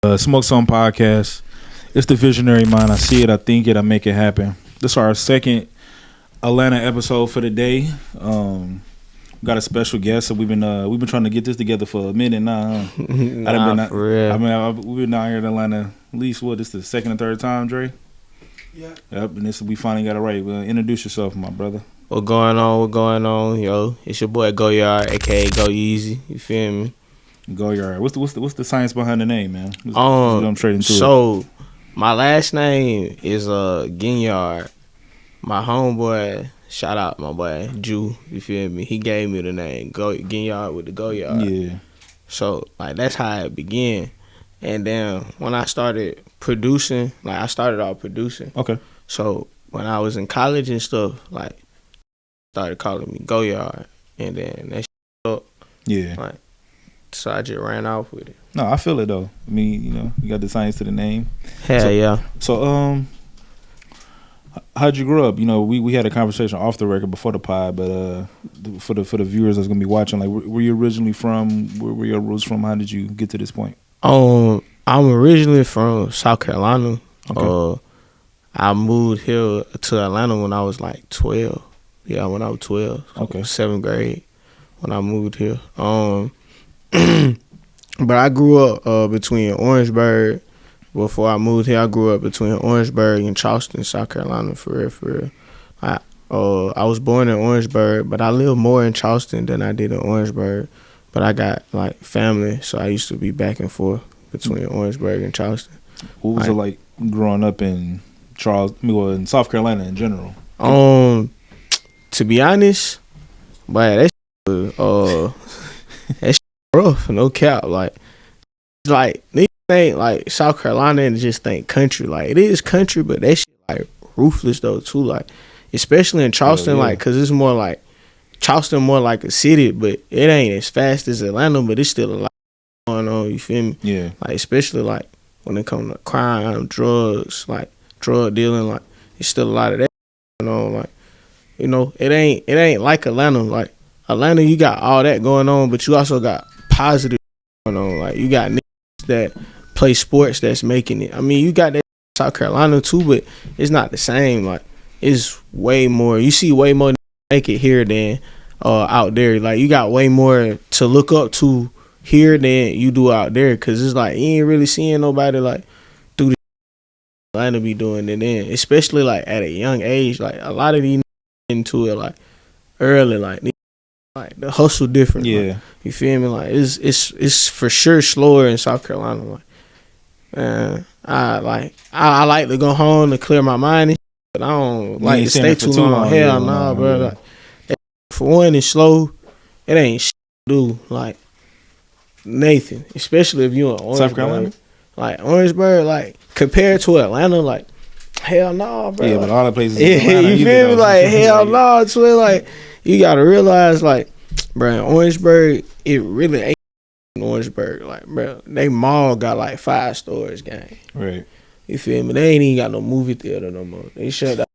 SmokeSumPodcast. It's the visionary mind. I see it, I think it, I make it happen. This is our second Atlanta episode for the day. Got a special guest, so we've been trying to get this together for a minute now. Huh? For real. We've been out here in Atlanta at least this the second or third time, Dre? Yeah. Yep, and we finally got it right. Well, introduce yourself, my brother. What going on, yo? It's your boy Goy5zzy, aka Go5zzy. You feel me? Goy5zzy. What's the science behind the name, man? Let's jump straight into it. So my last name is Ginyard. My homeboy, shout out my boy Jew. You feel me? He gave me the name Ginyard with the Goy5zzy. Yeah. So like that's how it began. And then when I started producing, I started off producing. Okay. So when I was in college and stuff, started calling me Goy5zzy, and then that up. Yeah. So I just ran off with it. No, I feel it though. I mean, you got the science to the name. Hell yeah. So how'd you grow up? We had a conversation off the record before the pod, but for the viewers that's gonna be watching, where you originally from? Where were your roots from? How did you get to this point? I'm originally from South Carolina. Okay. I moved here to Atlanta when I was 12. Yeah, when I was 12. Okay. 7th grade when I moved here. But I grew up between Orangeburg. Before I moved here, I grew up between Orangeburg and Charleston, South Carolina, for real. I was born in Orangeburg, but I live more in Charleston than I did in Orangeburg. But I got family, so I used to be back and forth between Orangeburg and Charleston. What was it like growing up in in South Carolina in general? To be honest, but that was that rough, no cap. Niggas think South Carolina and just think country. It is country, but that shit ruthless though too. Especially in Charleston, yeah. Cause it's more Charleston more like a city, but it ain't as fast as Atlanta, but it's still a lot going on. You feel me? Yeah. Especially when it comes to crime, drugs, drug dealing, it's still a lot of that going on. It ain't like Atlanta. Atlanta, you got all that going on, but you also got positive going on. You got niggas that play sports that's making it. I mean, you got that in South Carolina too, but it's not the same. It's way more. You see way more make it here than out there. You got way more to look up to here than you do out there, because it's you ain't really seeing nobody do the Atlanta be doing. And then especially at a young age, a lot of these into it early, the hustle different. Yeah. You feel me? It's for sure slower in South Carolina. I like to go home to clear my mind, but I don't like to stay too long. Hell nah, bro. For one, it's slow. It ain't shit to do. Nathan, especially if you in Orangeburg. South Carolina? Orangeburg, compared to Atlanta, hell nah, bro. Yeah, but all the places. You feel me? Hell nah. So you gotta realize, bro, in Orangeburg, it really ain't in Orangeburg. Bro, they mall got 5 stores, gang. Right. You feel me? They ain't even got no movie theater no more. They shut down.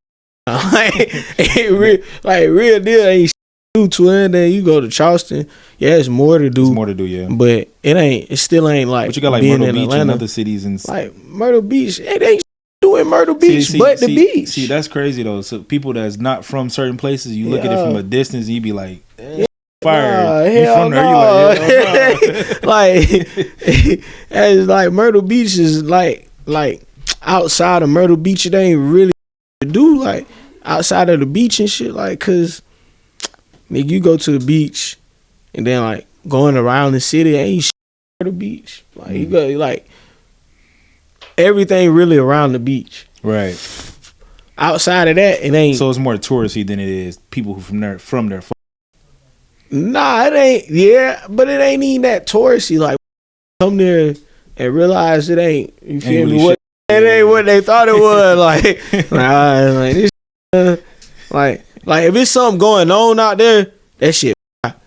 Real deal ain't shit to do, twin. Then you go to Charleston, yeah, it's more to do. It's more to do, yeah. But it still ain't But you got being Myrtle in Beach Atlanta. and other cities and Myrtle Beach. It ain't doing Myrtle Beach, the beach. See, that's crazy though. So people that's not from certain places, you look at it from a distance, and you be like, fire. You from there? You as Myrtle Beach is outside of Myrtle Beach, it ain't really to do outside of the beach and shit. Cause nigga, you go to the beach and then going around the city ain't shit Myrtle Beach. You go everything really around the beach. Right. Outside of that, it ain't. So it's more touristy than it is people who from there. Nah, it ain't. Yeah, but it ain't even that touristy. Come there and realize it ain't. You feel me? Really it ain't what they thought it was. If it's something going on out there, that shit.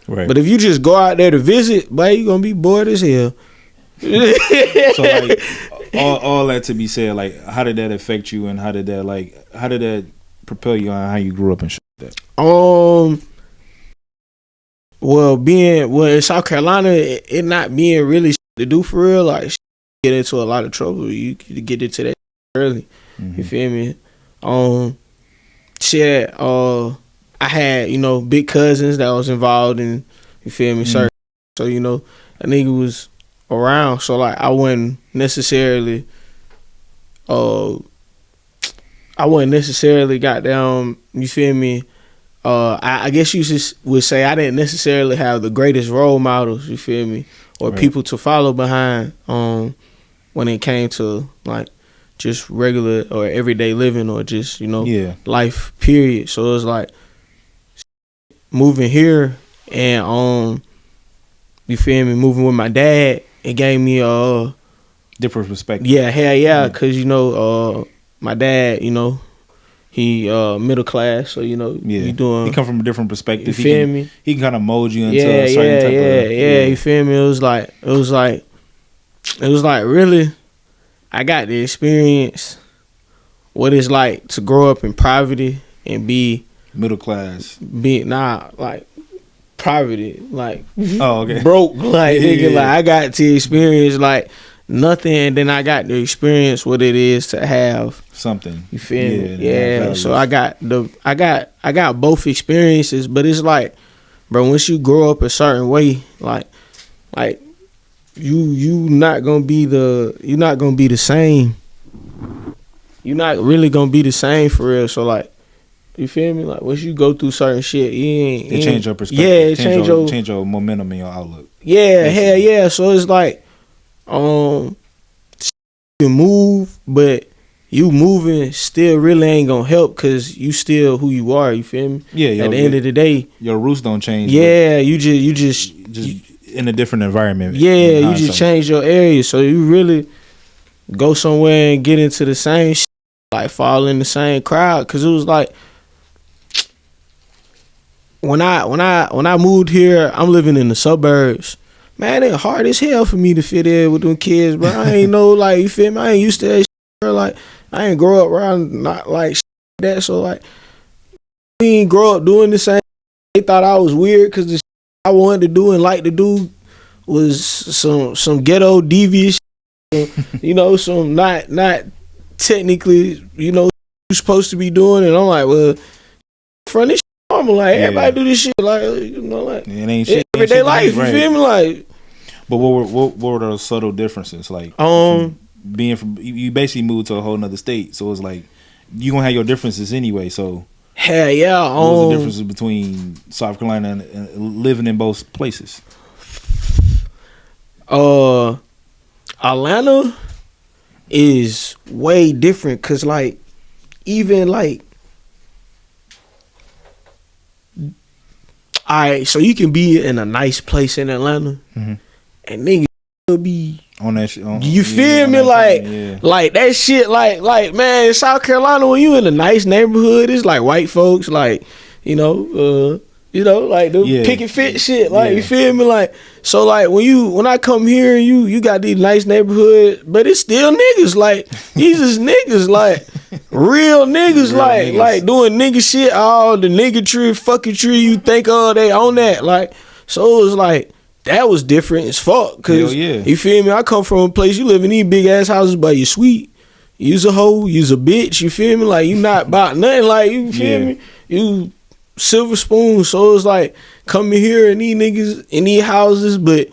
Right. But if you just go out there to visit, boy, you gonna be bored as hell. So all that to be said, how did that affect you, and how did that propel you on how you grew up and shit like that? Well, in South Carolina, it not being really to do for real, get into a lot of trouble. You get into that early. You feel me? Shit. I had big cousins that was involved in. You feel me? Certain. So a nigga was around. So like I wasn't necessarily. Goddamn. You feel me? I guess you just would say I didn't necessarily have the greatest role models, you feel me, or people to follow behind when it came to like just regular or everyday living or just life period. So it was like moving here and you feel me, moving with my dad, it gave me a different perspective. Yeah, hell yeah, cause my dad, he middle class, so he doing. He come from a different perspective. You feel me? He can kind of mold you into a certain type of. Yeah. You feel me? It was like really, I got the experience what it's like to grow up in poverty and be middle class. Like poverty, like okay, broke, like nigga, like I got to experience like nothing, and then I got to experience what it is to have something. You feel me? Yeah. So I got both experiences, but it's like, bro, once you grow up a certain way, like you not gonna be the same. You're not really gonna be the same for real. So like, you feel me? Like once you go through certain shit, it change your perspective. Yeah, it change your momentum and your outlook. Yeah, hell yeah. So it's like, you can move, but you moving still really ain't gonna help because you still who you are. You feel me? Yeah. At the end of the day, your roots don't change. Yeah, you just in a different environment. Yeah, you just change your area, so you really go somewhere and get into the same shit, like fall in the same crowd. Cause it was like when I moved here, I'm living in the suburbs. Man, it's hard as hell for me to fit in with them kids, bro. I ain't know, like, you feel me? I ain't used to that shit, bro. Like, I ain't grow up around not like that, so like, we ain't grow up doing the same. They thought I was weird because the shit I wanted to do and like to do was some ghetto devious shit, some not technically, you're supposed to be doing. And I'm like, well, from this shit, I'm like, everybody do this shit, like, like, it ain't shit. Everyday life, you feel me? Like, but what were those subtle differences? Like, being from, you basically moved to a whole nother state, so it's like you gonna have your differences anyway. So hell yeah, what was the differences between South Carolina and living in both places? Atlanta is way different because like even like. Alright, so you can be in a nice place in Atlanta, and nigga will be on that shit. You feel me? Like that shit. Like man, in South Carolina, when you in a nice neighborhood, it's like white folks, like like the picket fit shit. Like you feel me? Like so, like when I come here, you got these nice neighborhoods, but it's still niggas. Like these is niggas, like real niggas, like doing nigga shit. All the nigga tree, fucking tree you think of, they own that. Like so, it was like that was different as fuck. Cause you feel me? I come from a place you live in these big ass houses, but you sweet. You's a hoe, you's a bitch. You feel me? Like you not about nothing. Like you feel me? You silver spoon. So it's like coming here and these niggas in these houses, but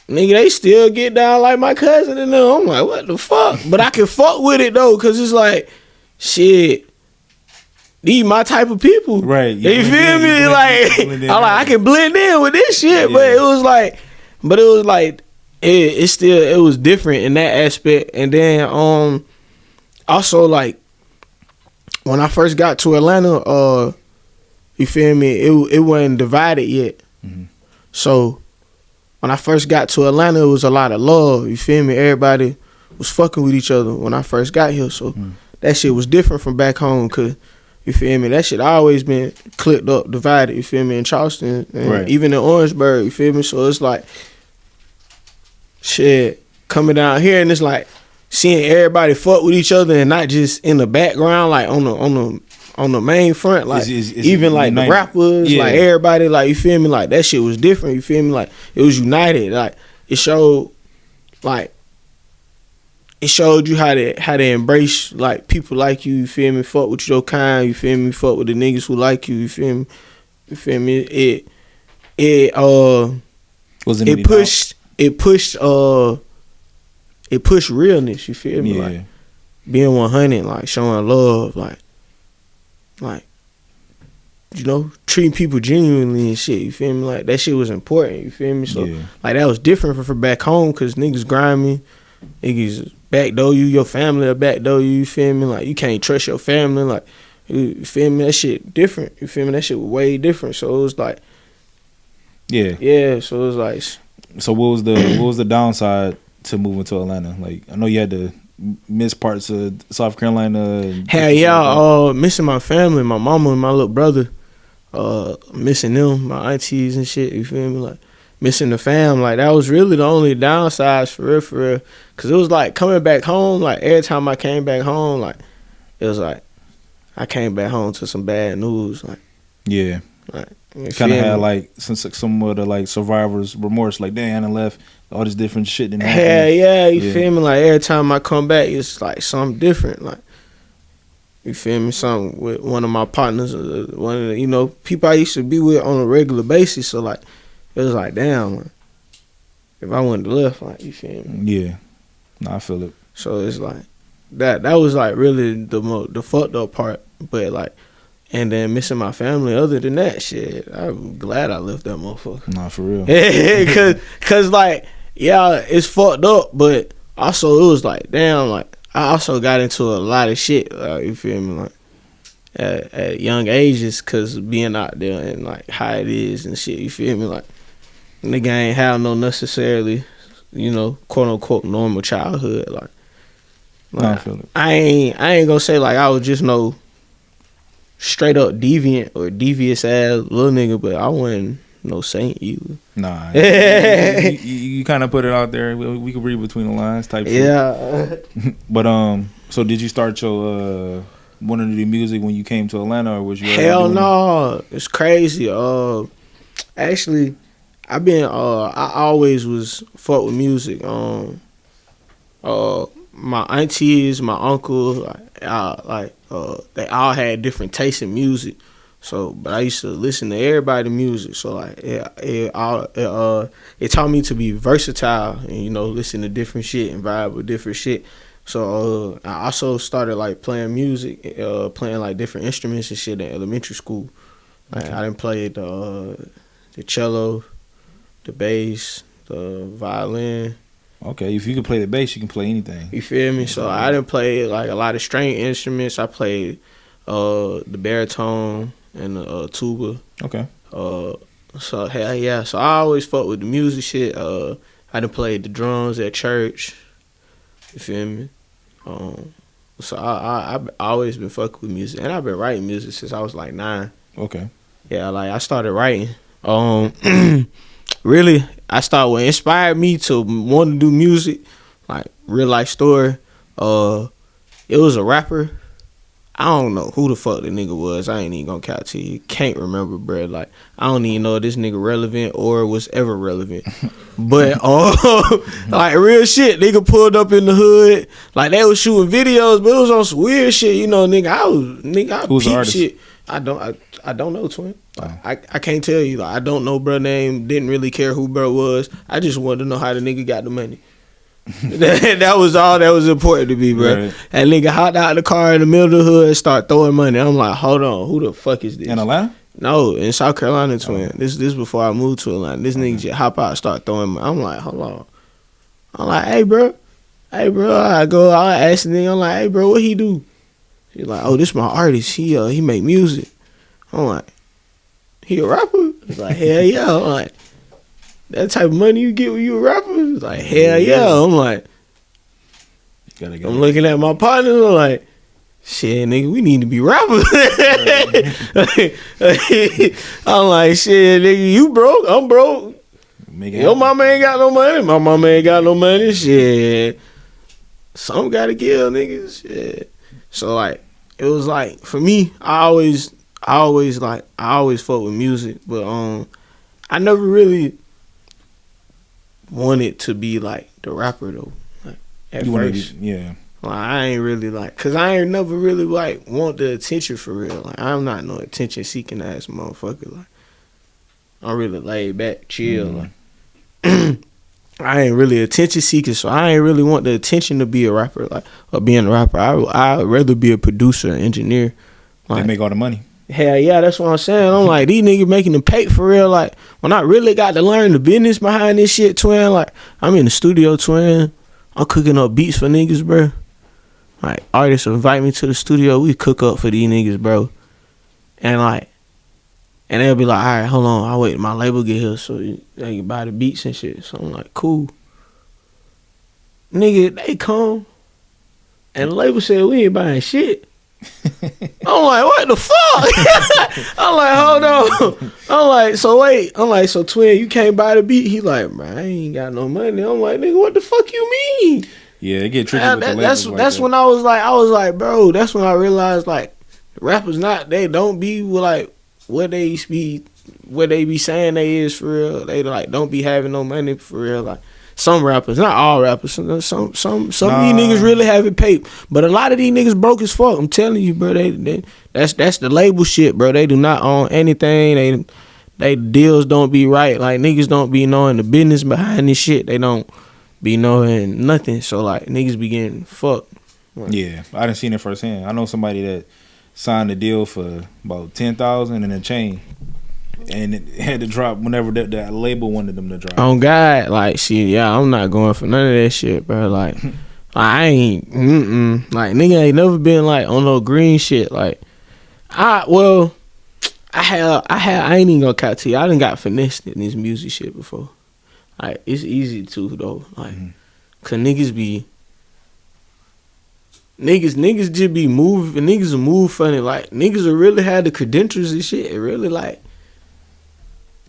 nigga they still get down like my cousin and them. I'm like, what the fuck? But I can fuck with it though, cause it's like shit. These my type of people, right? You feel me? Like I'm like I can blend in with this shit, but it was like it was different in that aspect. And then also like when I first got to Atlanta, you feel me? It wasn't divided yet. So when I first got to Atlanta, it was a lot of love. You feel me? Everybody was fucking with each other when I first got here. So that shit was different from back home. Cause you feel me? That shit always been clipped up, divided. You feel me? In Charleston, and even in Orangeburg. You feel me? So it's like shit coming down here, and it's like seeing everybody fuck with each other and not just in the background, like on the main front, like it's even like united. The rappers, like everybody, like you feel me, like that shit was different. You feel me, like it was united. Like it showed, like it showed you how to embrace like people like you feel me, fuck with your kind, you feel me, fuck with the niggas who like you feel me, it pushed realness, you feel me, like being 100, like showing love, like you know, treating people genuinely and shit, you feel me, like that shit was important, you feel me, so like that was different from back home, cause niggas grimy, niggas backdoor you, your family will backdoor you, you feel me, like you can't trust your family, like you feel me, that shit different, you feel me, that shit was way different, so it was like so it was like, so what was the downside to moving to Atlanta? Like, I know you had to miss parts of South Carolina. Hell yeah, missing my family, my mama and my little brother, missing them, my aunties and shit, you feel me, like missing the fam, like that was really the only downsides for real, cause it was like coming back home, like every time I came back home, like it was like I came back home to some bad news, like like kind of had like somewhat of like survivor's remorse, like damn, I left all this different shit didn't happen. Hell yeah, you feel me, like every time I come back it's like something different, like you feel me, something with one of my partners, one of the, you know, people I used to be with on a regular basis, so like it was like damn, like, if I wouldn't have left, like you feel me, I feel it. So it's like that was like really the fucked up part, but like, and then missing my family. Other than that shit, I'm glad I left that motherfucker. Nah, for real. Cause like, yeah, it's fucked up, but also it was like, damn, like I also got into a lot of shit, you feel me, like at young ages, cause being out there and like how it is and shit, you feel me, like nigga ain't have no necessarily, you know, quote unquote normal childhood, like I feel it. I ain't gonna say like I was just no straight up deviant or devious ass little nigga, but I wasn't no saint either. Nah, you kind of put it out there. We could read between the lines type shit. Yeah. But so did you start your wanting to do music when you came to Atlanta, or was you? Hell no, it's crazy. Actually, I've been I always was fuck with music. My aunties, my uncle, they all had different tastes in music. So, but I used to listen to everybody's music. So, like, it taught me to be versatile and, you know, listen to different shit and vibe with different shit. So, I also started, like, playing music, playing, like, different instruments and shit in elementary school. Like, I done played the cello, the bass, the violin. Okay, if you can play the bass, you can play anything. You feel me? So I done played like a lot of string instruments. I played the baritone and the tuba. Okay. So hell yeah. So I always fuck with the music shit. I done played the drums at church. You feel me? So I've always been fucking with music, and I've been writing music since I was like 9. Okay. Yeah, like I started writing. Really, what inspired me to want to do music, like real life story. It was a rapper. I don't know who the fuck the nigga was. I ain't even gonna count to you. Can't remember, bro. Like I don't even know if this nigga relevant or was ever relevant. But like real shit, nigga pulled up in the hood. Like they was shooting videos, but it was on some weird shit. You know, nigga. I Who's the peep artist? shit. I don't know, twin. I can't tell you. Like, I don't know bro name. Didn't really care who bro was. I just wanted to know how the nigga got the money. That was all that was important to me, bro. Right. And nigga hopped out of the car in the middle of the hood and start throwing money. I'm like, hold on, who the fuck is this? In Atlanta? No, in South Carolina, twin. This before I moved to Atlanta. This nigga just hop out and start throwing money. I'm like, hold on. I'm like, hey bro. I ask the nigga, I'm like, hey bro, what he do? He's like, oh, this my artist. He make music. I'm like, he a rapper? He's like, hell yeah. I'm like, that type of money you get when you a rapper? He's like, hell yeah. I'm like, I'm looking at my partner. I'm like, shit, nigga, we need to be rappers. I'm like, shit, nigga, you broke? I'm broke. Your mama ain't got no money. My mama ain't got no money. Shit. Some gotta give, niggas. Shit. So like, it was like for me, I always fuck with music, but I never really wanted to be like the rapper though. Like, at You first. yeah. Like, I ain't really like, cause I ain't never really like want the attention for real. Like, I'm not no attention seeking ass motherfucker. Like, I'm really laid back, chill. Like, I ain't really attention seeking, so I ain't really want the attention to be a rapper, like, or being a rapper. I'd rather be a producer, engineer. Like, They make all the money. hell yeah, that's what I'm saying. I'm like, these niggas making them pay for real. Like, when I really got to learn the business behind this shit, twin. Like, I'm in the studio, twin. I'm cooking up beats for niggas, bro. Like, artists invite me to the studio, we cook up for these niggas, bro. And like, and they'll be like, all right, hold on, I'll wait till my label get here so they can buy the beats and shit. So I'm like, cool. Nigga, they come, and the label said, we ain't buying shit. I'm like, what the fuck? I'm like, hold on. I'm like, so wait. I'm like, so twin, you can't buy the beat? He like, man, I ain't got no money. I'm like, nigga, what the fuck you mean? Yeah, it get tricky with the labels like that's that. when I was like, bro, that's when I realized, like, rappers they don't be like what they be saying they is for real. They like don't be having no money for real. Like, some rappers, not all rappers, some of these niggas really have it paid, but a lot of these niggas broke as fuck. I'm telling you, bro. That's the label shit, bro. They do not own anything. They deals don't be right. Like, niggas don't be knowing the business behind this shit. They don't be knowing nothing. So like, niggas be getting fucked. Yeah, I done seen it firsthand. I know somebody that signed a deal for about $10,000 and a chain, and it had to drop whenever that label wanted them to drop. On God, like, shit, yeah, I'm not going for none of that shit, bro. Like, I ain't, like, nigga ain't never been like on no green shit. Like, I ain't even gonna count to you. I done got finessed in this music shit before. Like, it's easy to though. Like, cause niggas just be moving. Niggas will move funny. Like, niggas will really have the credentials and shit. It really like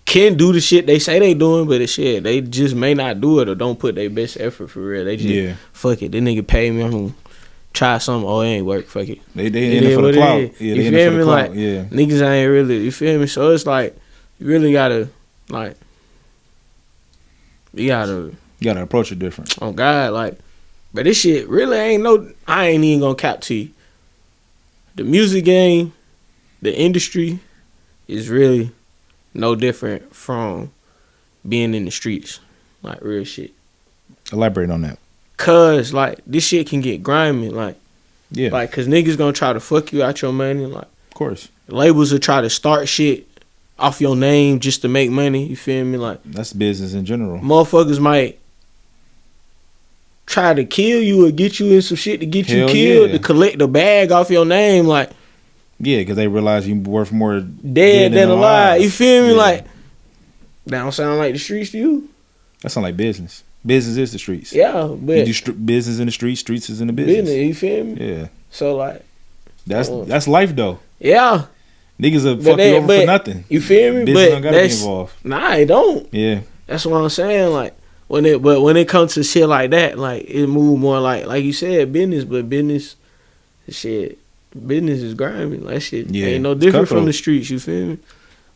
can do the shit they say they doing, but the shit they just may not do it or don't put their best effort for real. They just fuck it. This nigga pay me. I'm gonna try something. Oh, it ain't work. Fuck it. They in it for the clout. Yeah, you feel me? Like, niggas ain't really. You feel me? So it's like, you really gotta like. You gotta approach it different. Oh God, like, but this shit really ain't no. I ain't even gonna cap to you. The music game, the industry, is really no different from being in the streets, like, real shit. Elaborate on that. Cause like, this shit can get grimy, like, yeah, like, cause niggas gonna try to fuck you out your money, like, of course. Labels will try to start shit off your name just to make money. You feel me? Like, that's business in general. Motherfuckers might try to kill you or get you in some shit to get you killed to collect the bag off your name. Like, yeah, because they realize you worth more dead than alive. You feel me? Yeah. Like, that don't sound like the streets to you? That sound like business. Business is the streets. Yeah, but you do business in the streets. Streets is in the business. You feel me? Yeah. So like, that's life though. Yeah. Niggas will fuck you over for nothing. You feel me? Business don't gotta be involved. Nah, it don't. Yeah. That's what I'm saying. Like, when it comes to shit like that, like, it move more like you said, business. But business is grimy. Like, shit ain't no different from the streets. You feel me?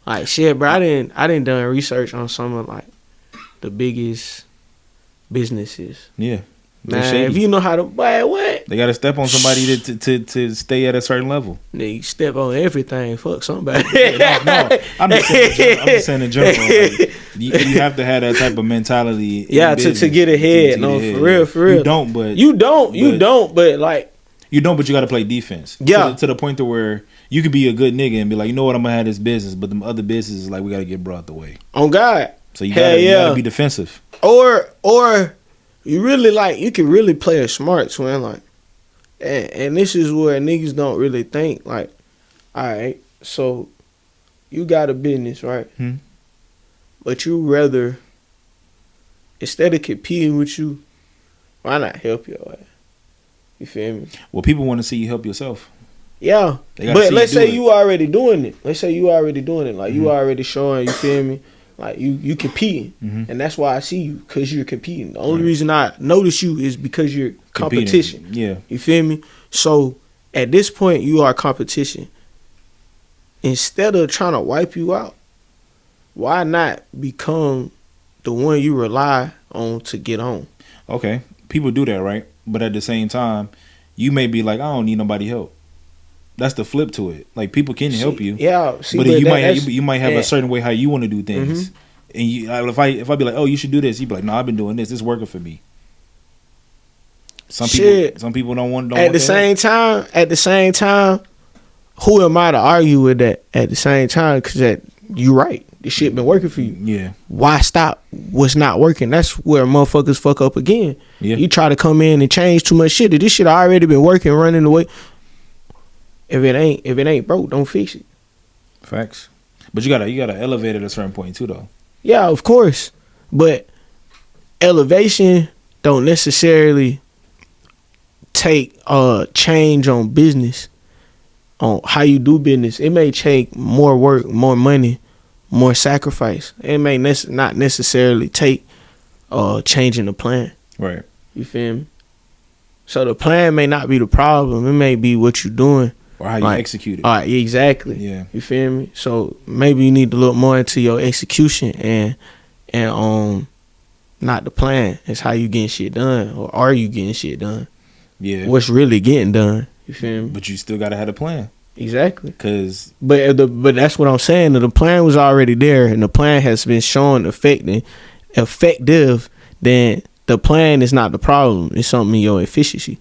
Like, shit, bro. I didn't done research on some of like the biggest businesses. Yeah. Man, if you know how to buy what? They gotta step on somebody to stay at a certain level. Nigga, step on everything. Fuck somebody. No. I'm just saying in general. Like, you have to have that type of mentality. Yeah, to get ahead. No, for real. You don't, but you got to play defense. Yeah. To the point to where you could be a good nigga and be like, you know what, I'm gonna have this business, but the other businesses, like, we gotta get brought the way. On God. So you gotta be defensive. Or you really, like, you can really play a smart twin, like, and this is where niggas don't really think, like, all right, so you got a business, right? But you rather, instead of competing with you, why not help your ass? You feel me? Well, people want to see you help yourself. Yeah, but let's say you already doing it. Like, you already showing, you feel me? Like, you competing, and that's why I see you, because you're competing. The only reason I notice you is because you're competition. Yeah. You feel me? So, at this point, you are competition. Instead of trying to wipe you out, why not become the one you rely on to get on? Okay. People do that, right? but at the same time, you may be like, I don't need nobody help. That's the flip to it. Like, people can help you. Yeah, but you might have a certain way how you want to do things. And if I be like, oh, you should do this, you be like, no, I've been doing this. It's working for me. Some people don't want. At the same time, who am I to argue with that? At the same time, because you right, this shit been working for you. Yeah. Why stop what's not working? That's where motherfuckers fuck up again. Yeah. You try to come in and change too much shit. This shit already been working, running the way. If it ain't broke, don't fix it. Facts. But you gotta elevate at a certain point too, though. Yeah, of course. But elevation don't necessarily take change on business, on how you do business. It may take more work, more money, more sacrifice. It may not necessarily take changing the plan. Right. You feel me? So the plan may not be the problem. It may be what you're doing. Or how you execute it. All right, exactly. Yeah. You feel me? So maybe you need to look more into your execution and not the plan. It's how you getting shit done, or are you getting shit done? Yeah. What's really getting done? You feel me? But you still gotta have a plan. Exactly. But that's what I'm saying. The plan was already there, and the plan has been shown effective. Then the plan is not the problem. It's something in your efficiency.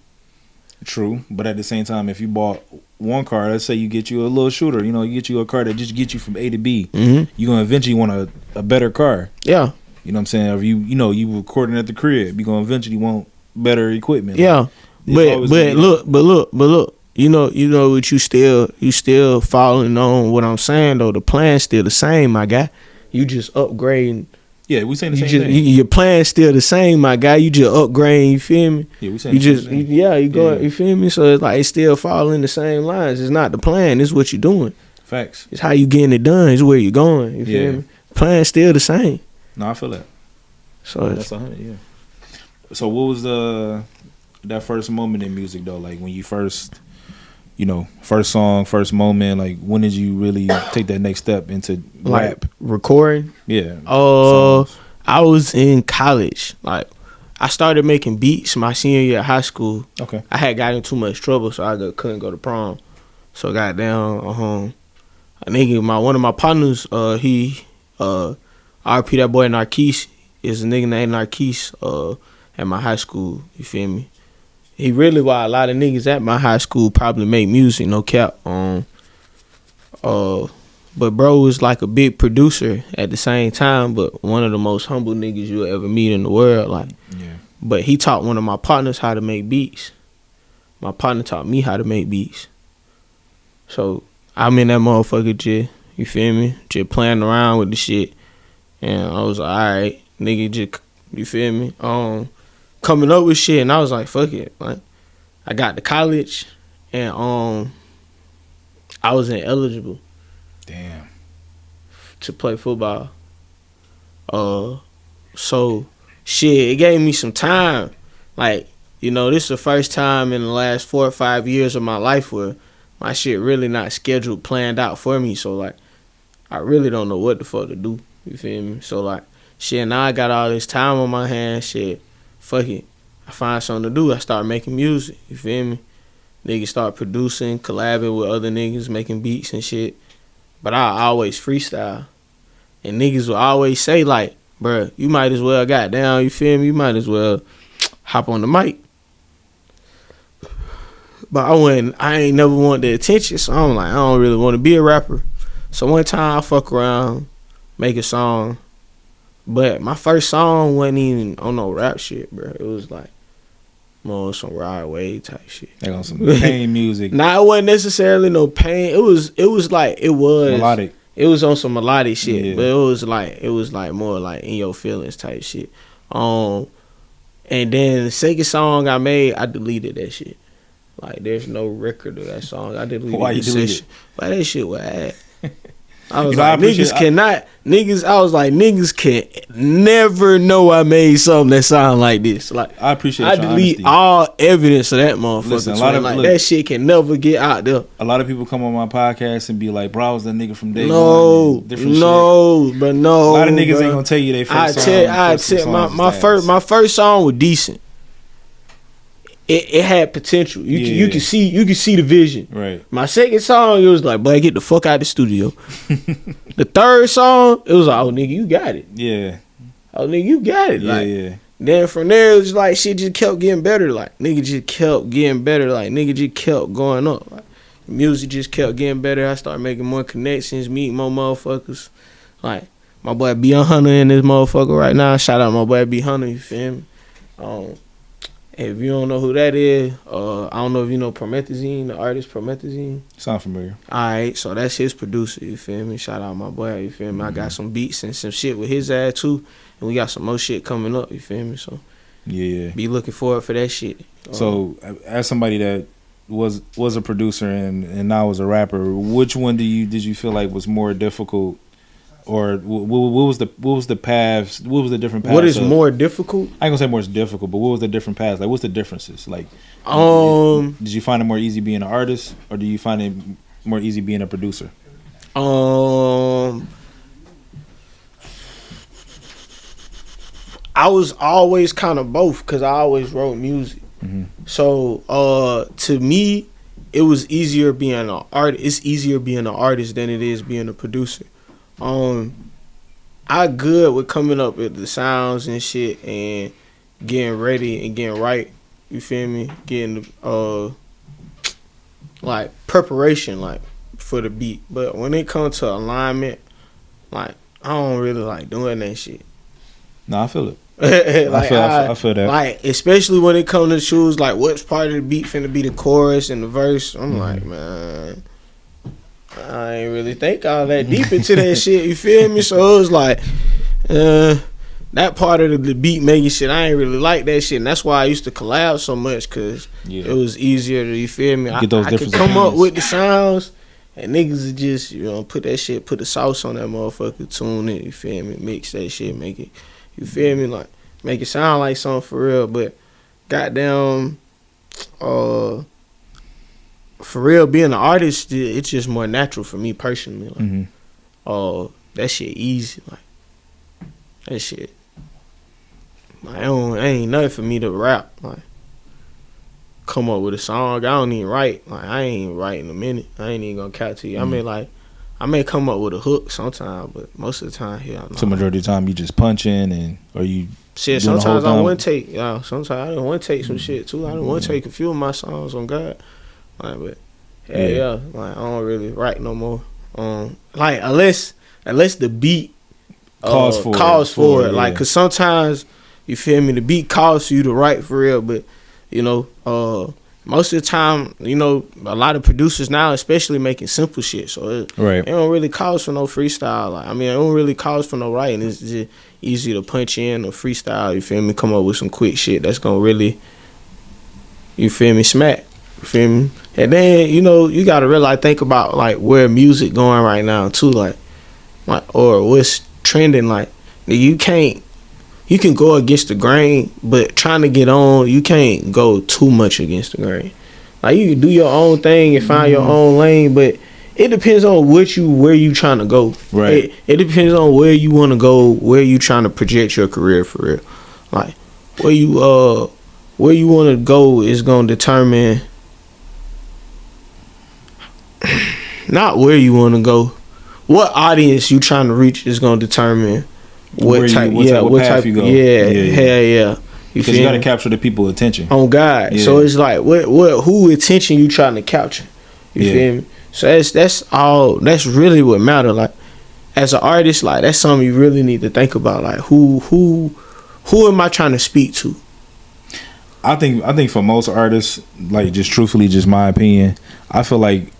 True, but at the same time, if you bought one car, let's say you get you a little shooter, you get you a car that just gets you from A to B, you're gonna eventually want a better car. Yeah. You know what I'm saying? Or you recording at the crib, you're gonna eventually want better equipment. Yeah. But look. You know what, you still following on what I'm saying though. The plan's still the same, my guy. You just upgrading. Yeah, we saying the same thing. Your plan's still the same, my guy. You just upgrading. You feel me? Yeah, we saying the same thing. You feel me? So it's like it still following the same lines. It's not the plan. It's what you're doing. Facts. It's how you getting it done. It's where you're going. You feel me? Plan's still the same. No, I feel that. So that's 100. Yeah. So what was that first moment in music though? Like when you first song, first moment, like when did you really take that next step into rap? Recording? Yeah. I was in college. Like I started making beats my senior year of high school. Okay. I had gotten in too much trouble, so I couldn't go to prom. So goddamn, a nigga, one of my partners, RP that boy Narquise is a nigga named Narquise at my high school. You feel me? He really why a lot of niggas at my high school probably make music, no cap. But bro was like a big producer at the same time, but one of the most humble niggas you'll ever meet in the world. Like, yeah. But he taught one of my partners how to make beats. My partner taught me how to make beats. So I'm in that motherfucker, you feel me? Just playing around with the shit. And I was like, all right, nigga, just, you feel me? Coming up with shit, and I was like, fuck it. Like, I got to college, and I was ineligible. Damn. To play football. So shit, it gave me some time. Like, this is the first time in the last 4 or 5 years of my life where my shit really not scheduled, planned out for me. So like, I really don't know what the fuck to do. You feel me? So like, shit, now I got all this time on my hands. Shit, fuck it. I find something to do. I start making music. You feel me? Niggas start producing, collabing with other niggas, making beats and shit. But I always freestyle. And niggas will always say like, bruh, you might as well goddamn, you feel me? You might as well hop on the mic. But I ain't never want the attention, so I'm like, I don't really want to be a rapper. So one time I fuck around, make a song. But my first song wasn't even on no rap shit, bro. It was like more some Ride Wave type shit. Like on some pain music. Nah, it wasn't necessarily no pain. It was melodic. It was on some melodic shit, yeah. But it was like more like in your feelings type shit. And then the second song I made, I deleted that shit. Like there's no record of that song. I deleted Why you deleted it? But that shit was ass. I was like, niggas can never know I made something that sound like this. Like I appreciate. I delete honesty. all evidence of that motherfucker. Listen, that shit can never get out there. A lot of people come on my podcast and be like, "Bro, I was that nigga from day one." No, but no. A lot of niggas ain't gonna tell you they first song. My first song was decent. it had potential. You can see the vision. Right. My second song, it was like, boy, get the fuck out of the studio. The third song, it was like, oh nigga, you got it. Yeah. Oh nigga, you got it. Yeah, Like, yeah. then from there, it was like shit just kept getting better. Like nigga just kept getting better. Like nigga just kept going up. Like music just kept getting better. I started making more connections, meeting more motherfuckers. Like my boy B Hunter in this motherfucker right now. Shout out my boy B Hunter. You feel me? If you don't know who that is, I don't know if you know Promethazine, the artist Promethazine. Sound familiar. Alright, so that's his producer, you feel me? Shout out my boy, you feel me? I got some beats and some shit with his ass too. And we got some more shit coming up, you feel me? So yeah. Be looking forward for that shit. So as somebody that was a producer and now was a rapper, which one did you feel like was more difficult? Or what was the paths? What was the different paths? What is more difficult? I ain't gonna say more difficult, but what was the different paths? Like, what's the differences? Like, did you find it more easy being an artist, or do you find it more easy being a producer? I was always kind of both because I always wrote music. Mm-hmm. So to me, it was easier being an artist. It's easier being an artist than it is being a producer. I good with coming up with the sounds and shit and getting ready and getting right. You feel me? Getting like preparation like for the beat. But when it comes to alignment, like I don't really like doing that shit. No, I feel it. Like, I feel that. Like especially when it comes to choose like what's part of the beat finna be the chorus and the verse. I'm like, man, I ain't really think all that deep into that shit, you feel me? So it was like, that part of the beat making shit, I ain't really like that shit. And that's why I used to collab so much, because it was easier to, you feel me? I could come up with the sounds, and niggas would just, put that shit, put the sauce on that motherfucker, tune it, you feel me? Mix that shit, make it, you feel me? Like, make it sound like something for real. But goddamn, for real, being an artist, it's just more natural for me personally. Like, that shit easy. Like, that shit. Like, it ain't nothing for me to rap. Like, come up with a song. I don't even write. Like, I ain't write in a minute. I ain't even gonna catch to you. I may come up with a hook sometime, but most of the time, hell no. So majority of the time, you just punching or you. Shit, sometimes I want to take. Sometimes I don't want to take some shit too. I don't want to take a few of my songs on God. Like, but like I don't really write no more. Like unless the beat calls for it. Like, cause sometimes, you feel me, the beat calls for you to write for real. But most of the time, a lot of producers now, especially making simple shit, so it don't really cause for no freestyle. Like, it don't really cause for no writing. It's just easy to punch in or freestyle. You feel me? Come up with some quick shit that's gonna really, you feel me, smack. You feel me? And then, you gotta really think about like where music going right now too, like or what's trending. Like, you can go against the grain, but trying to get on, you can't go too much against the grain. Like, you can do your own thing and find your own lane, but it depends on where you trying to go. Right. It depends on where you want to go, where you trying to project your career for real. Like, where you want to go is gonna determine. Not where you want to go. What audience you trying to reach is gonna determine what type you go. Yeah. Because you gotta capture the people's attention. On God. Yeah. So it's like who attention you trying to capture. You feel me? So that's really what matter. Like, as an artist, like, that's something you really need to think about. Like, who am I trying to speak to? I think for most artists, like, just truthfully, just my opinion, I feel like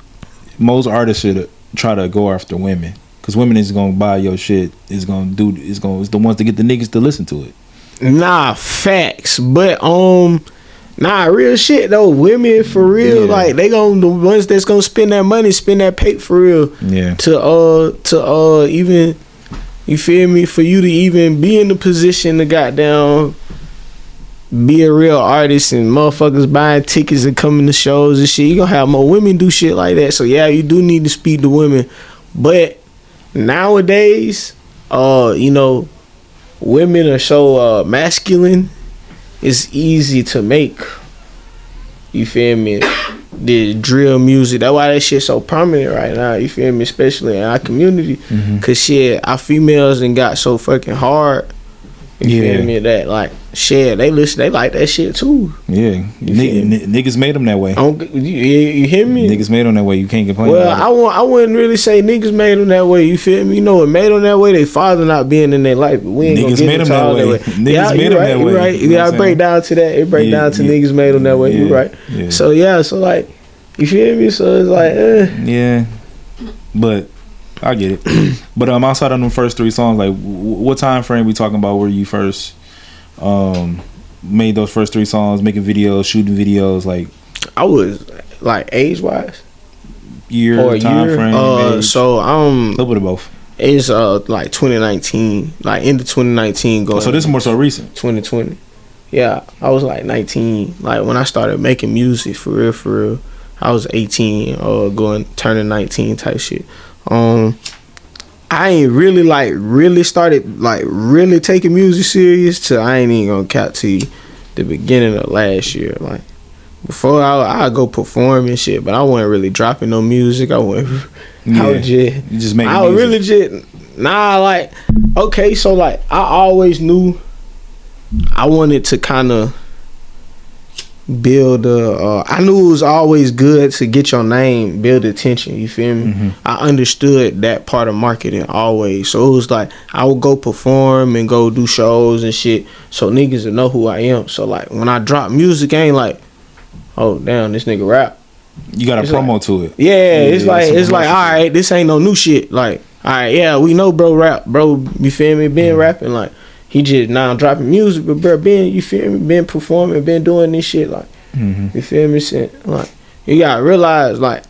most artists should try to go after women, because women is gonna buy your shit. It's the ones to get the niggas to listen to it. Nah, facts. But real shit though. Women for real, like, they the ones that's gonna spend that money, spend that pay for real. Yeah. To even, you feel me, for you to even be in the position to goddamn be a real artist and motherfuckers buying tickets and coming to shows and shit. You gonna have more women do shit like that. So yeah, you do need to speak to women. But nowadays, women are so masculine. It's easy to make you feel me, the drill music. That's why that shit so prominent right now, you feel me, especially in our community. Cause shit, our females done got so fucking hard. You feel me? That like shit, they like that shit too. Yeah, niggas made them that way. You hear me? Niggas made them that way. You can't complain. Well, I wouldn't really say niggas made them that way. You feel me? You know what made them that way? They father not being in their life. But we ain't niggas gonna made get them into that way. Niggas made them that way. You right. You know Yeah, I break down to that. It break down to niggas made them that way. You right. Yeah. So like, you feel me? So it's like, yeah, but I get it. But outside of them first 3 songs, like what time frame we talking about where you first made those first 3 songs, making videos, shooting videos? Like I was like age wise, time frame. Age. So a little bit of both. It's like 2019, like into 2019 going. So this is more so recent. 2020. Yeah, I was like 19. Like when I started making music for real. I was 18 or turning 19 type shit. I ain't really started really taking music serious till I ain't even gonna count to you the beginning of last year. Like before I go perform and shit, but I wasn't really dropping no music. I was just making I was music. Really just like okay, so like I always knew I wanted to kind of build I knew it was always good to get your name, build attention, you feel me? I understood that part of marketing always. So it was like I would go perform and go do shows and shit so niggas would know who I am. So like when I drop music, I ain't like, oh damn, this nigga rap. You got a promo like, to it. Yeah, it's like all right, this ain't no new shit. Like, all right, yeah, we know bro rap. Bro, you feel me? Been rapping like he just now dropping music, but bro, you feel me? Been performing, been doing this shit, like, you feel me? Like, you gotta realize, like,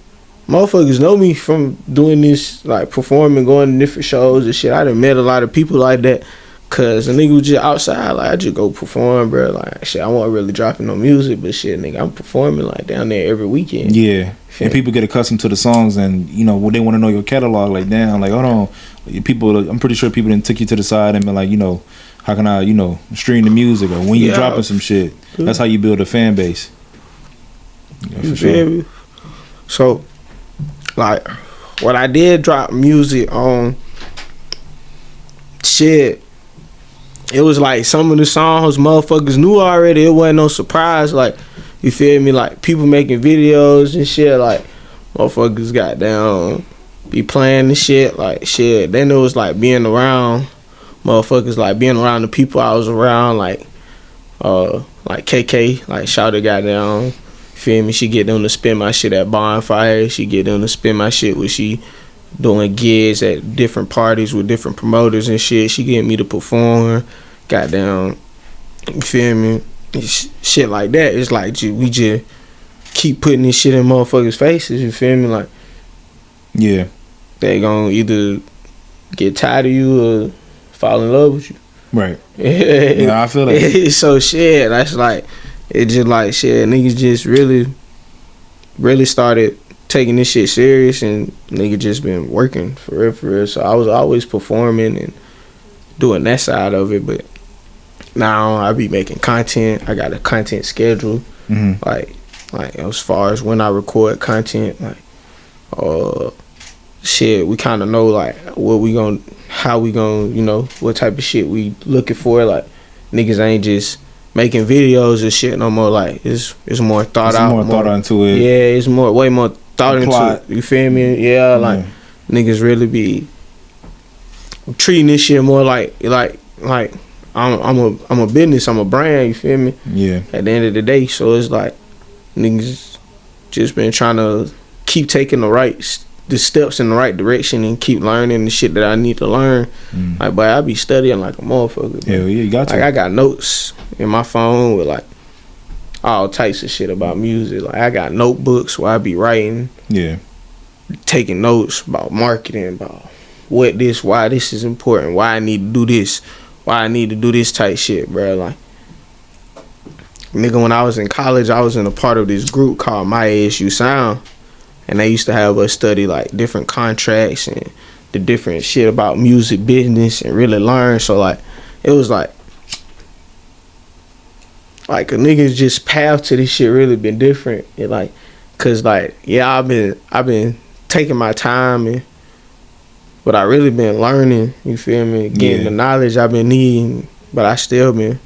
motherfuckers know me from doing this, like, performing, going to different shows and shit. I done met a lot of people like that, cause a nigga was just outside, like, I just go perform, bro. Like, shit, I wasn't really dropping no music, but shit, nigga, I'm performing, like, down there every weekend. Yeah. And people get accustomed to the songs, and you know when they want to know your catalog. Like, damn, like hold on, people. I'm pretty sure people didn't took you to the side and been like, you know, how can I, you know, stream the music, or when you dropping some shit. That's how you build a fan base. Yeah, for sure. So, like, when I did drop music on shit, it was like some of the songs motherfuckers knew already. It wasn't no surprise. Like, you feel me? Like, people making videos and shit. Like, motherfuckers got down, be playing the shit. Like, shit. Then it was like being around motherfuckers, like being around the people I was around. Like KK, like Shouter got down. Feel me? She get them to spin my shit at Bonfire. She get them to spin my shit when she doing gigs at different parties with different promoters and shit. She get me to perform. Got down. You feel me? Shit like that. It's like we just keep putting this shit in motherfuckers' faces. You feel me? Like, yeah, they gonna either get tired of you or fall in love with you. Right. Yeah, I feel that. So shit, that's like, it just like shit. Niggas just really started taking this shit serious, and nigga just been working for real. So I was always performing and doing that side of it, but now I be making content. I got a content schedule, like as far as when I record content, like shit, we kind of know like how we gonna, you know, what type of shit we looking for. Like, niggas ain't just making videos and shit no more. Like, it's more thought out. More thought into it. Yeah, it's way more thought into it. You feel me? Yeah, like niggas really be treating this shit more like I'm a business, I'm a brand, you feel me? Yeah. At the end of the day, so it's like niggas just been trying to keep taking the steps in the right direction and keep learning the shit that I need to learn. Like, but I be studying like a motherfucker. Hell yeah, you got to. Like, I got notes in my phone with like all types of shit about music. Like, I got notebooks where I be writing. Yeah. Taking notes about marketing, about why this is important, why I need to do this, why I need to do this type shit, bro. Like, nigga, when I was in college, I was in a part of this group called My ASU Sound, and they used to have us study like different contracts and the different shit about music business and really learn. So like, it was like like a nigga's just path to this shit really been different. And like, cause like, yeah, I've been taking my time and but I really been learning, you feel me, getting the knowledge I've been needing, but I still been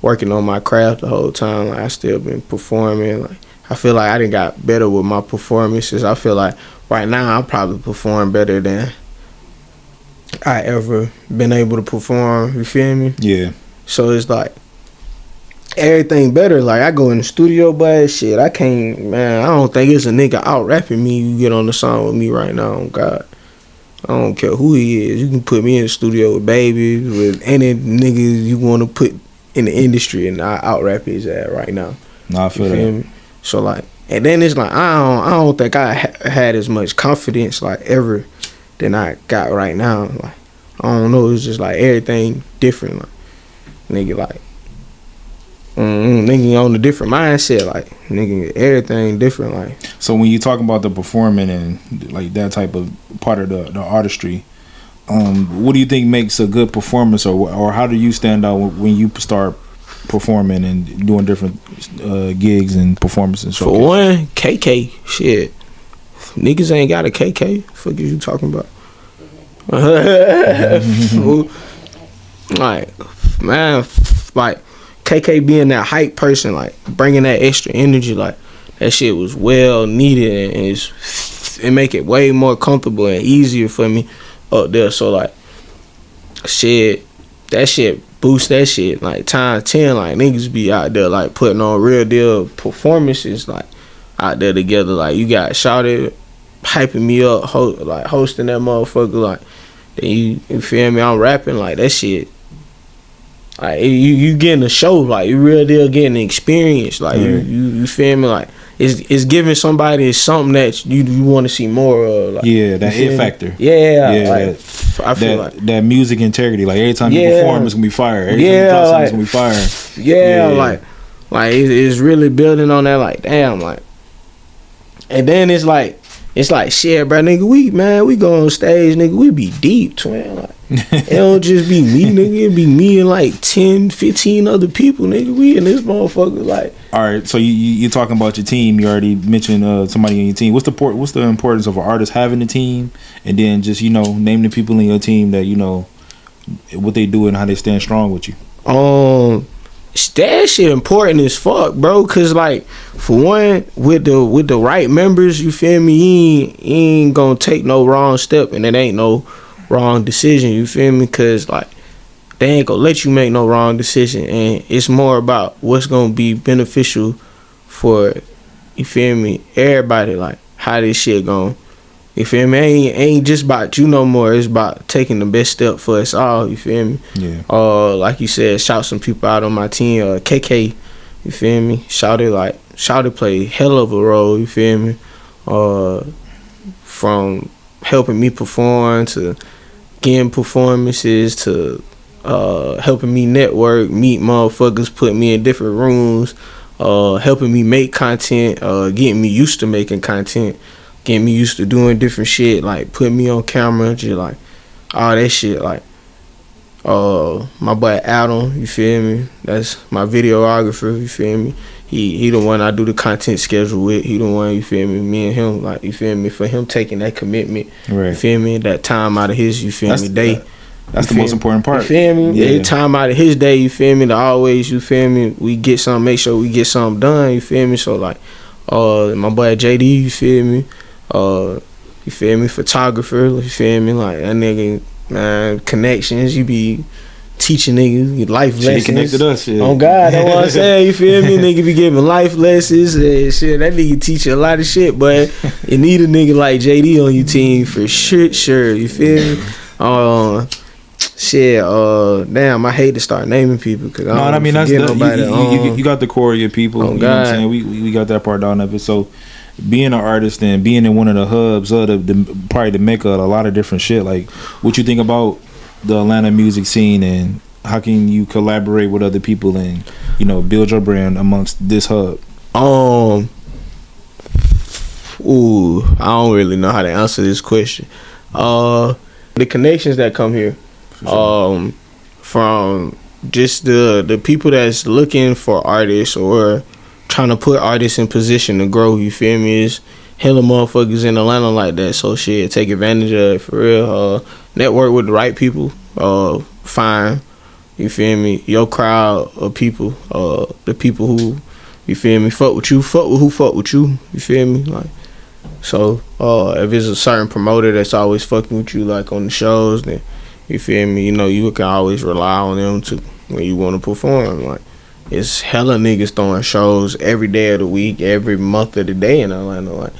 working on my craft the whole time. Like I still been performing. Like I feel like I done got better with my performances. I feel like right now I probably perform better than I ever been able to perform, you feel me? Yeah. So it's like everything better. Like I go in the studio, but shit, I can't, man, I don't think it's a nigga out rapping me. You get on the song with me right now, oh God. I don't care who he is. You can put me in the studio with Baby, with any niggas you want to put in the industry, and I out rap his ass right now. No, I feel that. Me? So like, and then it's like I don't think I had as much confidence like ever than I got right now. Like I don't know, it's just like everything different. Like nigga, like nigga on a different mindset. Like nigga, everything different. Like so when you talking about the performing and like that type of part of the artistry, what do you think makes a good performance, or how do you stand out when you start performing and doing different gigs and performances? For one, KK shit. Niggas ain't got a KK. Fuck is you talking about? Like, man, like KK being that hype person, like bringing that extra energy, like that shit was well needed, and it make it way more comfortable and easier for me up there. So like, shit, that shit boost that shit like times 10. Like niggas be out there like putting on real deal performances like out there together. Like you got Shawty hyping me up, like hosting that motherfucker. Like then you feel me? I'm rapping like that shit. Like you getting a show, like you real deal getting the experience. Like you feel me? Like it's giving somebody something that you want to see more of. Like, yeah, that it factor. Yeah, like, I feel like that music integrity. Like every time you perform, it's gonna be fire. Every time you talk something, it's gonna be fire. Yeah, like it's really building on that. Like damn, like, and then it's like shit, bro, nigga. We go on stage, nigga. We be deep, twin. Like it don't just be me, nigga. It be me and like 10, 15 other people, nigga. We in this motherfucker, like. All right, so you talking about your team. You already mentioned somebody on your team. What's the importance of an artist having a team, and then just name the people in your team that what they do and how they stand strong with you. That shit important as fuck, bro. Cause like for one, with the right members, you feel me, he ain't gonna take no wrong step, and it ain't no wrong decision. You feel me? Cause like they ain't gonna let you make no wrong decision, and it's more about what's gonna be beneficial for, you feel me, everybody. Like how this shit going. You feel me? Ain't just about you no more. It's about taking the best step for us all. You feel me? Yeah. Like you said, shout some people out on my team. KK, you feel me? Shouted play hell of a role. You feel me? From helping me perform to getting performances to helping me network, meet motherfuckers, put me in different rooms, helping me make content, getting me used to making content. Getting me used to doing different shit, like putting me on camera, just like all that shit. Like, my boy Adam, you feel me? That's my videographer, you feel me? He the one I do the content schedule with. He the one, you feel me? Me and him, like, you feel me? For him taking that commitment, right. You feel me? That time out of his, you feel me? Day. That's the most important part. You feel me? Yeah. Time out of his day, you feel me? To always, you feel me? We get something, make sure we get something done, you feel me? So like, my boy JD, you feel me? You feel me? Photographer, you feel me? Like that nigga, man, connections. You be teaching niggas your life lessons. He connected us, yeah. Oh God, that's what I'm saying. You feel me? Nigga be giving life lessons and shit. That nigga teach you a lot of shit, but you need a nigga like JD on your team for sure. You feel me? Shit. Damn, I hate to start naming people because I you got the core of your people. Oh, you know what I'm saying? We got that part down of it. So being an artist and being in one of the hubs of probably the mecca of a lot of different shit. Like, what you think about the Atlanta music scene and how can you collaborate with other people and build your brand amongst this hub? I don't really know how to answer this question. The connections that come here, Sure. from just the people that's looking for artists or trying to put artists in position to grow. You feel me? Is hella motherfuckers in Atlanta like that. So shit, take advantage of it for real. Network with the right people. Find, you feel me, your crowd of people. The people who, you feel me, fuck with you. Fuck with who fuck with you. You feel me? Like, so if it's a certain promoter that's always fucking with you, like on the shows, then you feel me, you know, you can always rely on them to when you want to perform. Like, it's hella niggas throwing shows every day of the week, every month of the day in Atlanta, like,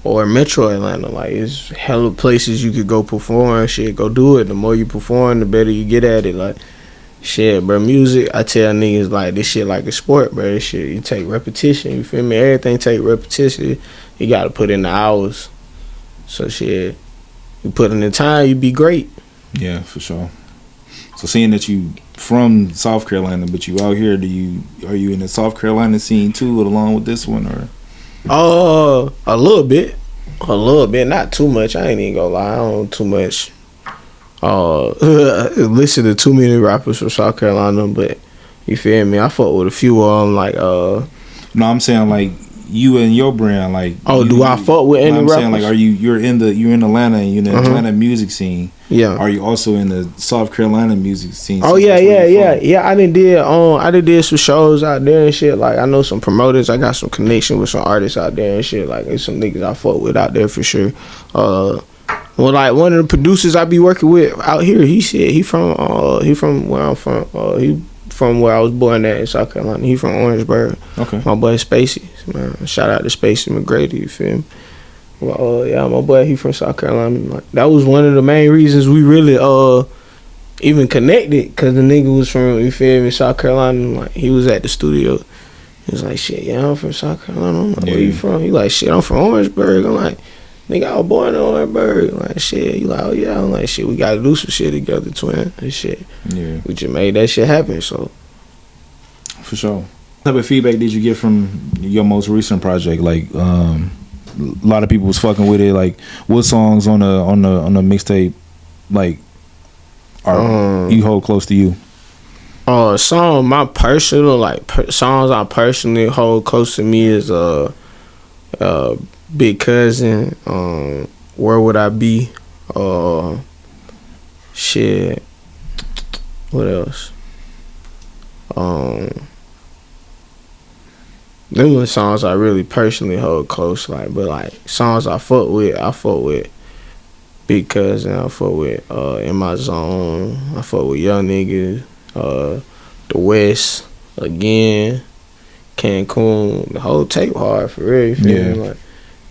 or Metro Atlanta. Like, it's hella places you could go perform. Shit, go do it. The more you perform, the better you get at it. Like, shit, bro, music, I tell niggas, like, this shit like a sport, bro. This shit, you take repetition, you feel me? Everything take repetition. You gotta put in the hours. So shit, you put in the time, you be great. Yeah, for sure. So seeing that you from South Carolina, but you out here, are you in the South Carolina scene too, along with this one, or? A little bit, not too much. I ain't even gonna lie, I don't too much. Listen to too many rappers from South Carolina, but you feel me? I fuck with a few of them, like No, I'm saying like you and your brand, like. Do I fuck with any rappers? I'm saying, like, you're in Atlanta and you're in the Atlanta music scene. Yeah. Are you also in the South Carolina music scene? Oh yeah. I did some shows out there and shit. Like, I know some promoters. I got some connection with some artists out there and shit. Like, there's some niggas I fuck with out there for sure. Well, like, one of the producers I be working with out here, he said he from where I'm from. He from where I was born at in South Carolina. He from Orangeburg. Okay. My boy Spacey, man. Shout out to Spacey McGrady, you feel me? Well, yeah, my boy, he from South Carolina. Like, that was one of the main reasons we really even connected, cause the nigga was from, you feel me, South Carolina. Like, he was at the studio. He was like, shit, yeah, I'm from South Carolina. I'm like, where you from? He like, shit, I'm from Orangeburg. I'm like, nigga, I was born in Orangeburg. Like, shit. You like, oh yeah. I'm like, shit, we gotta do some shit together, twin. And shit. Yeah. We just made that shit happen, so. For sure. What type of feedback did you get from your most recent project? Like, a lot of people was fucking with it. Like, what songs on the mixtape, like, are you hold close to you? Song my personal, like, songs I personally hold close to me is Big Cousin, Where Would I Be? Shit. What else? Them are the songs I really personally hold close, like, but like songs I fuck with Big Cousin, I fuck with In My Zone, I fuck with Young Nigga, The West, Again, Cancun, the whole tape hard for real, you feel me? Like,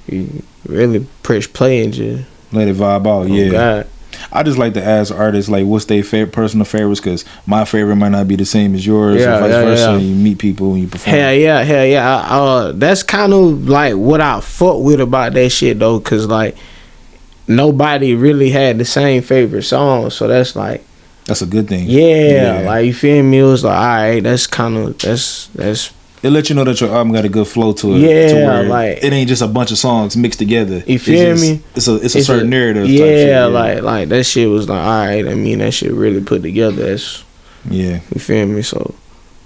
you really press play and just let it vibe out. Yeah. God. I just like to ask artists, like, what's their personal favorites, because my favorite might not be the same as yours, or vice versa. You meet people and you perform. Hell yeah. That's kind of like what I fuck with about that shit though, because like nobody really had the same favorite song, so that's like, that's a good thing. Yeah, like, you feel me? It was like, all right, that's kind of that's. It let you know that your album got a good flow to it. Yeah, to where like, it ain't just a bunch of songs mixed together. You feel me? It's a certain narrative. Yeah, type shit, yeah, like that shit was like, all right. I mean, that shit really put together. That's, yeah. You feel me? So,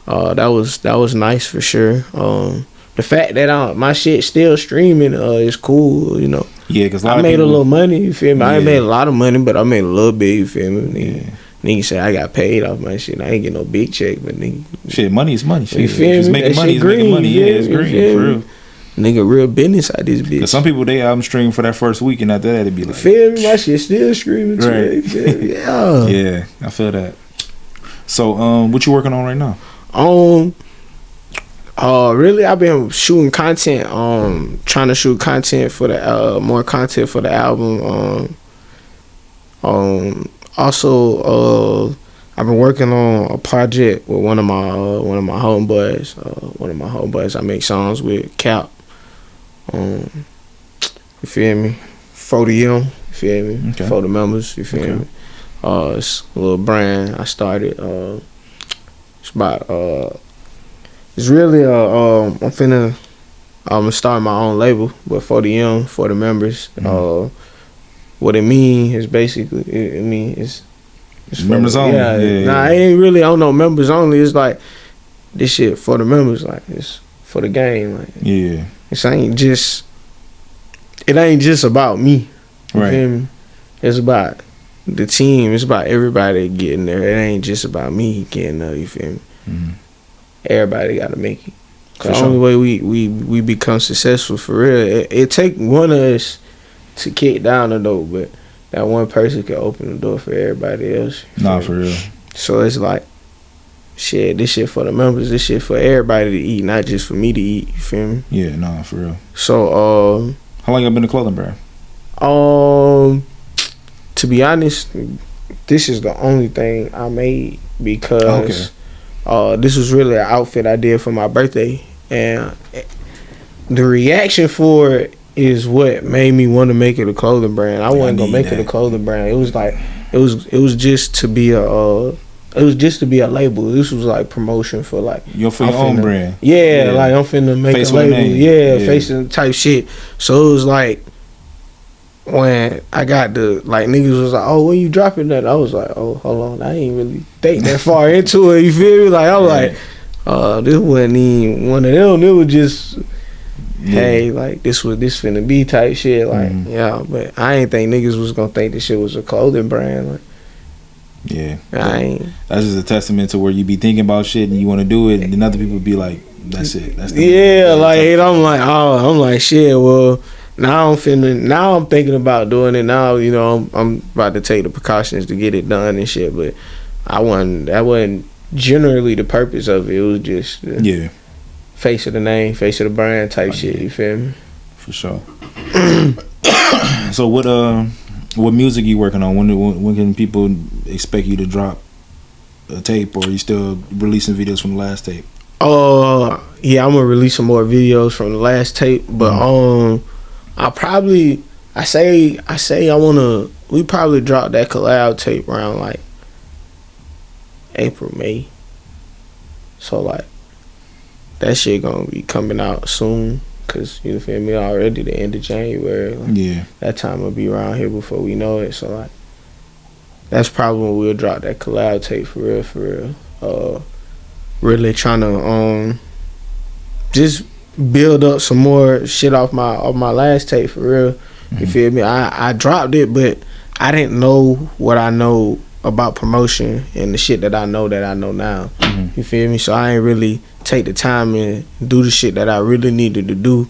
that was nice for sure. The fact that my shit still streaming is cool. You know. Yeah, because I made a little money. You feel me? I ain't made a lot of money, but I made a little bit. You feel me? Yeah. Nigga say I got paid off my shit. I ain't get no big check, but nigga, shit, money is money. Shit. You feel if it's me? making that money, it's making money. Yeah, it's green, for real. Nigga, real business out this bitch. Cause some people, they album stream for that first week, and after that, it'd be like, feel me? My shit still screaming. Right. Yeah. Yeah, I feel that. So, what you working on right now? Really, I've been shooting content. Trying to shoot content for the more content for the album. Also, I've been working on a project with one of my homeboys. I make songs with Cap. You feel me? For the you feel me? Okay. For the members, you feel me? It's a little brand I started. It's about it's really I'm gonna start my own label, but for the young, for the members. What it mean is basically, Members only. Yeah. Nah, it ain't really on no members only. It's like this shit for the members. Like it's for the game. Like it ain't just about me. You feel me? It's about the team. It's about everybody getting there. It ain't just about me getting there. You feel me? Mm-hmm. Everybody got to make it. The only way we become successful for real, it take one of us to kick down the door, but that one person can open the door for everybody else. Nah, for real. So it's like, shit, this shit for the members, this shit for everybody to eat, not just for me to eat. You feel me? Yeah, nah, for real. So, how long you been a clothing brand? To be honest, this is the only thing I made because this was really an outfit I did for my birthday, and the reaction for it is what made me want to make it a clothing brand. I wasn't gonna make it a clothing brand. It was like it was just to be a label. This was like promotion for like your own brand. Yeah, like I'm finna make a label. Facing type shit. So it was like when I got the like niggas was like, oh, when you dropping that? I was like, oh, hold on, I ain't really think that far into it. You feel me? Like I was like, this wasn't even one of them. It was just. Hey, like this finna be type shit, like yeah, but I ain't think niggas was gonna think this shit was a clothing brand, like that's just a testament to where you be thinking about shit and you want to do it, and then other people be like, that's it, that's the like I'm like shit. Well, now I'm thinking about doing it now. You know, I'm about to take the precautions to get it done and shit, but that wasn't generally the purpose of it. It was just face of the name, face of the brand type shit. You feel me? For sure. So what music you working on? When can people expect you to drop a tape, or are you still releasing videos from the last tape? Yeah, I'm gonna release some more videos from the last tape, but we probably drop that collab tape around like April, May. So like that shit gonna be coming out soon, cause you feel me, already the end of January. Like, that time will be around here before we know it. So like, that's probably when we'll drop that collab tape for real. Really trying to just build up some more shit off my last tape for real. You feel me? I dropped it, but I didn't know what I know about promotion and the shit that I know now. You feel me? So I ain't really take the time and do the shit that I really needed to do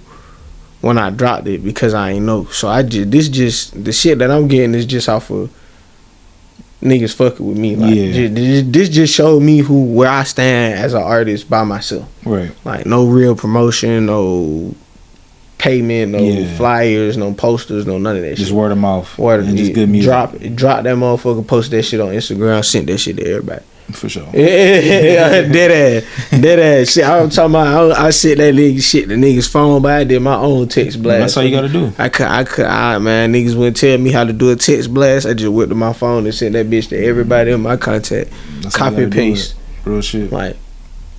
when I dropped it, because I ain't know. So the shit that I'm getting is just off of niggas fucking with me. Like this just showed me where I stand as an artist by myself. Right. Like no real promotion, no payment, no flyers, no posters, no none of that shit. Just word of mouth. And just good music. Drop that motherfucker, post that shit on Instagram, sent that shit to everybody. For sure. Dead ass shit. I'm talking about I sent that nigga shit to niggas' phone, but I did my own text blast. That's how you gotta do. I could man, niggas wouldn't tell me how to do a text blast. I just went to my phone and sent that bitch to everybody in my contact. That's copy and paste. Real shit. Like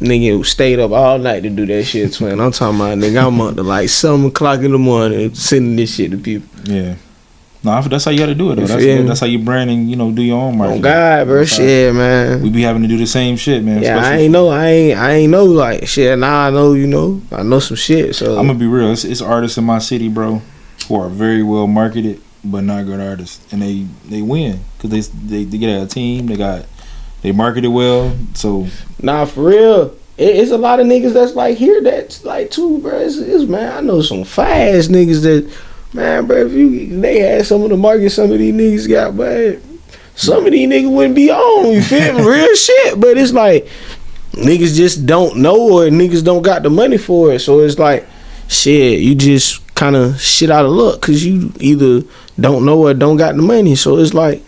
nigga stayed up all night to do that shit, twin. I'm talking about nigga, I'm up to like 7 o'clock in the morning sending this shit to people. Yeah. No, that's how you gotta do it though. That's how you brand and do your own marketing. Oh God, bro, shit, man. We be having to do the same shit, man. Yeah, I ain't know like shit. Now I know, I know some shit. So I'm gonna be real. It's artists in my city, bro, who are very well marketed but not good artists, and they win because they get a team. They market it well. So nah, for real. It's a lot of niggas that's like here that's like too, bro. It's man, I know some fast niggas that. Man, bro, if they had some of the market some of these niggas got, but some of these niggas wouldn't be on, you feel me? Real shit. But it's like, niggas just don't know, or niggas don't got the money for it. So it's like, shit, you just kind of shit out of luck, because you either don't know or don't got the money. So it's like,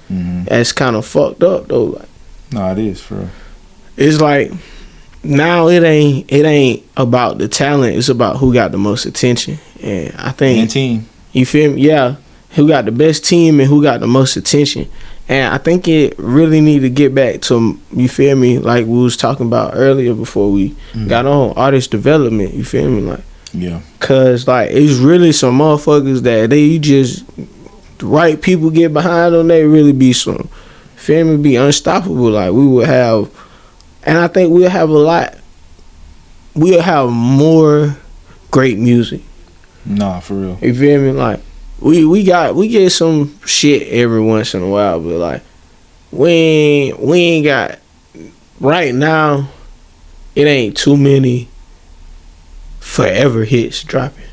that's kind of fucked up, though. Like, no, it is, for real. It's like, now it ain't about the talent, it's about who got the most attention. And I think and team. You feel me? Yeah. Who got the best team and who got the most attention. And I think it really need to get back to, you feel me, like we was talking about earlier before we got on, artist development, you feel me? Like, yeah. Cause like it's really some motherfuckers that the right people get behind them, they really be some feel me, be unstoppable. Like we would have, and I think we'll have we'll have more great music. Nah, for real. You feel me? Like we get some shit every once in a while, but like we ain't got right now. It ain't too many forever hits dropping.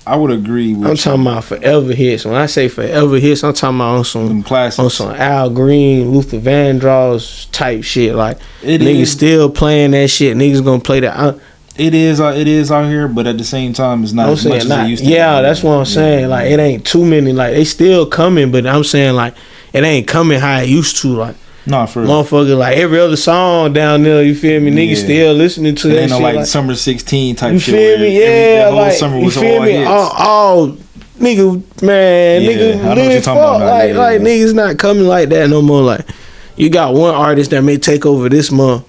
I would agree with I'm talking about forever hits. When I say forever hits, I'm talking about on some Al Green, Luther Vandross type shit. Like niggas still playing that shit. Niggas gonna play that. It is out here, but at the same time, it's not as much as it used to. Yeah, that's what I'm saying. Like it ain't too many. Like they still coming, but I'm saying like it ain't coming how it used to. Like nah, for real. Motherfucker, like every other song down there, you feel me? Niggas still listening to that ain't no shit. like Summer 16 type you shit. You feel me? Yeah, the whole like summer was you feel all me? hits. All nigga, man, nigga, live fuck. Like niggas not coming like that no more. Like you got one artist that may take over this month.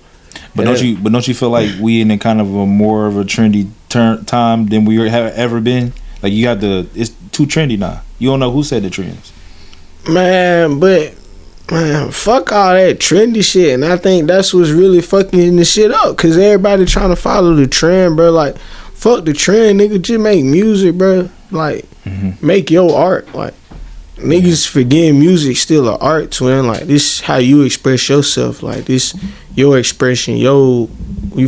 But don't you feel like we in a kind of a more of a trendy time than we have ever been? Like you got it's too trendy now. You don't know who said the trends. Man, fuck all that trendy shit, and I think that's what's really fucking the shit up. Cause everybody trying to follow the trend, bro. Like, fuck the trend, nigga. Just make music, bro. Like, make your art. Like, niggas forgetting music still an art, twin. Like, this how you express yourself. Like, this your expression. You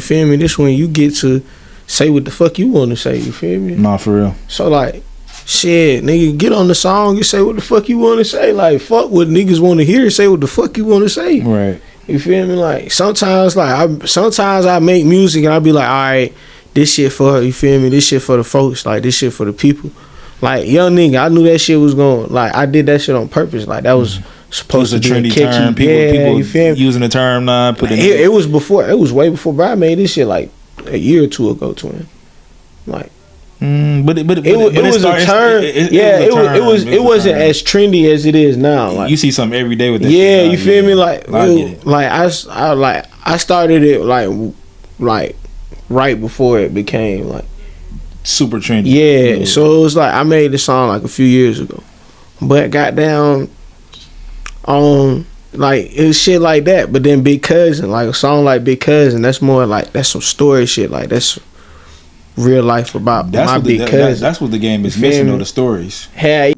feel me? This when you get to say what the fuck you want to say. You feel me? Nah, for real. So like. Shit, nigga, get on the song and say what the fuck you want to say. Like, fuck what niggas want to hear. Say what the fuck you want to say. Right. You feel me? Like, sometimes I make music and I be like, all right, this shit for, you feel me? This shit for the folks. Like, this shit for the people. Like, young nigga, I knew that shit was going. Like, I did that shit on purpose. Like, that was supposed to be a trendy term. People you feel me? Using the term now. It was before. It was way before. Bro, I made this shit like a year or two ago, twin. Like. But it was a term. It wasn't as trendy as it is now. Like, you see something every day with that. Yeah, you feel me? Like, I started it like right before it became like super trendy. Yeah, so it was like I made the song like a few years ago, but got down on like it was shit like that. But then Big Cousin, like a song like Big Cousin, that's more like that's some story shit. Like that's real life about my big cousin. That's what the game is missing, though, the stories. Hey.